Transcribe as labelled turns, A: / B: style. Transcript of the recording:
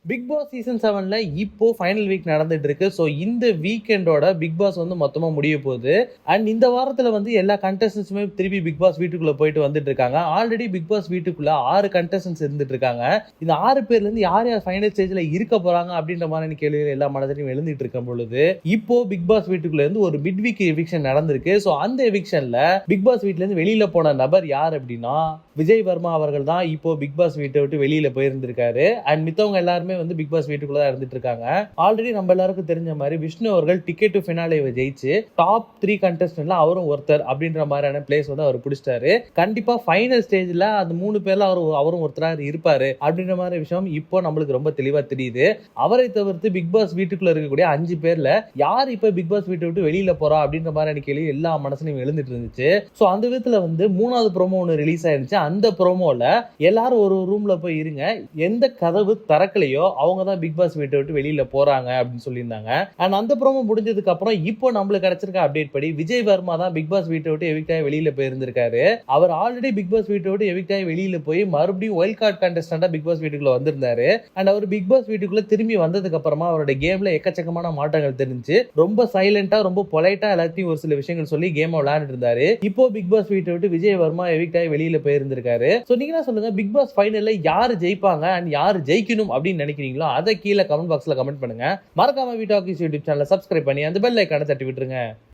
A: Big Boss season 7ல இப்போ final week நடந்துட்டு இருக்கு. ஸோ இந்த வீக்கெண்டோட பிக் பாஸ் வந்து மொத்தமா முடிய போகுது. அண்ட் இந்த வாரத்துல வந்து எல்லா கண்டஸ்டன்ஸுமே திருப்பி பிக் பாஸ் வீட்டுக்குள்ள போயிட்டு வந்துட்டு இருக்காங்க. ஆல்ரெடி பிக் பாஸ் வீட்டுக்குள்ள 6 கண்டஸ்டன்ஸ் இருந்துட்டு இருக்காங்க. இந்த 6 பேர்ல இருந்து யார் யார் ஃபைனல் ஸ்டேஜ்ல இருக்க போறாங்க அப்படின்ற மாதிரி கேள்விகள் எல்லா மனதிலையும் எழுந்துட்டு இருக்கும் பொழுது இப்போ பிக் பாஸ் வீட்டுக்குள்ள இருந்து ஒரு மிட் வீக் எவிக்ஷன் நடந்திருக்கு. ஸோ அந்த எவிக்ஷன்ல பிக் பாஸ் வீட்ல இருந்து வெளியில போன நபர் யார் அப்படின்னா விஜய் வர்மா அவர்கள் தான் இப்போ பிக் பாஸ் வீட்டை விட்டு வெளியில போயிருந்திருக்காரு. அண்ட் மித்தவங்க எல்லாருமே வந்து பிக் பாஸ் வீட்டுக்குள்ள தான் இருந்துட்டு இருக்காங்க. ஆல்ரெடி நம்ம எல்லாருக்கும் தெரிஞ்ச மாதிரி விஷ்ணு அவர்கள் டிக்கெட் டு ஃபினாலேவை ஜெயிச்சு டாப் 3 கண்டஸ்டன்ட்ல அவரும் ஒருத்தர் அப்படின்ற மாதிரியான பிளேஸ் வந்து அவர் பிடிச்சிட்டாரு. கண்டிப்பா ஃபைனல் ஸ்டேஜ்ல அந்த 3 பேர்ல அவரும் ஒருத்தராக இருப்பாரு அப்படின்ற மாதிரி விஷயம் இப்போ நம்மளுக்கு ரொம்ப தெளிவா தெரியுது. அவரை தவிர்த்து பிக் பாஸ் வீட்டுக்குள்ள இருக்கக்கூடிய 5 பேர்ல யார் இப்ப பிக் பாஸ் வீட்டை விட்டு வெளியில போறா அப்படின்ற மாதிரியான கேள்வி எல்லா மனசுலையும் எழுந்துட்டு இருந்துச்சு. ஸோ அந்த விதத்துல வந்து 3வது ப்ரோமோ ஒன்று ரிலீஸ் ஆயிருந்துச்சு. அந்த ப்ரோமோல எல்லாரும் ஒரு ரூம்ல போய் இருங்க, எந்த கதவு திறக்கலையோ அவங்க தான் பிக் பாஸ் வீட்டை விட்டு வெளியில போறாங்க அப்படின்னு சொல்லியிருந்தாங்க. அண்ட் அந்த ப்ரோமோ முடிஞ்சதுக்கு அப்புறம் இப்போ நம்மளுக்கு கிடைச்சிருக்க அப்டேட் படி விஜய் வர்மா தான் பிக் பாஸ் வீட்டை விட்டு எவிக்ட் ஆகி வெளியில போயிருந்திருக்காரு. அவர் ஆல்ரெடி பிக் பாஸ் வீட்டை விட்டு எவிக்ட் ஆகி வெளியில போய் மறுபடியும் வைல்ட் கார்டு கண்டஸ்டன்டா பிக் பாஸ் வீட்டுக்குள்ள வந்திருந்தாரு. அண்ட் அவர் பிக் பாஸ் வீட்டுக்குள்ள திரும்பி வந்ததுக்கு அப்புறமா அவருடைய கேம்ல எக்கச்சக்கமான மாற்றங்கள் தெரிஞ்சு ரொம்ப சைலண்டா ரொம்ப பொலைட்டா எல்லாத்தையும் ஒரு சில விஷயங்கள் சொல்லி கேம் விளையாண்டுட்டு இருந்தாரு. இப்போ பிக் பாஸ் வீட்டை விட்டு விஜய் வர்மா எவிக்ட் ஆகி வெளியில போயிருந்திருக்காரு. சோ நீங்க என்ன சொல்லுங்க, பிக் பாஸ் ஃபைனல்ல யாரு ஜெயிப்பாங்க அண்ட் யாரு ஜெயிக்கணும் அப்படின்னு நினைக்கிறீங்களோ அதை கீழே கமெண்ட் பாக்ஸ்ல கமெண்ட் பண்ணுங்க. மறக்காம வி டாக்கிஸ் யூடியூப் சேனலை சப்ஸ்கிரைப் பண்ணி அந்த பெல் ஐகானை தட்டி விட்டுருங்க.